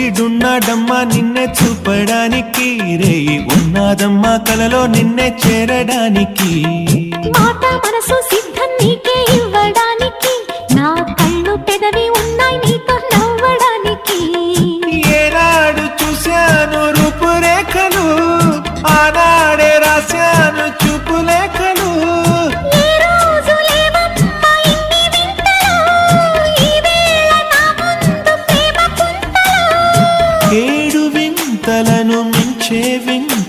సూర్యుడున్నాడమ్మా నిన్నే చూపడానికి, రేయి ఉన్నాదమ్మా కలలో నిన్నే చేరడానికి. మాట మనసు సిద్ధం నీకే ఇవ్వడానికి, నా కళ్ళు పెదవి ఉన్నాయి నీతో నవ్వడానికి. ఏనాడు చూశాను రూపురేఖలు, ఆనాడే రాశాను చూపులేఖలు. ఏ రోజు లేవమ్మా ఇన్ని వింతలు, ఈ వేళ నా ముందు ప్రేమ పుంతలు. ఏడు వింతలను మించే వింత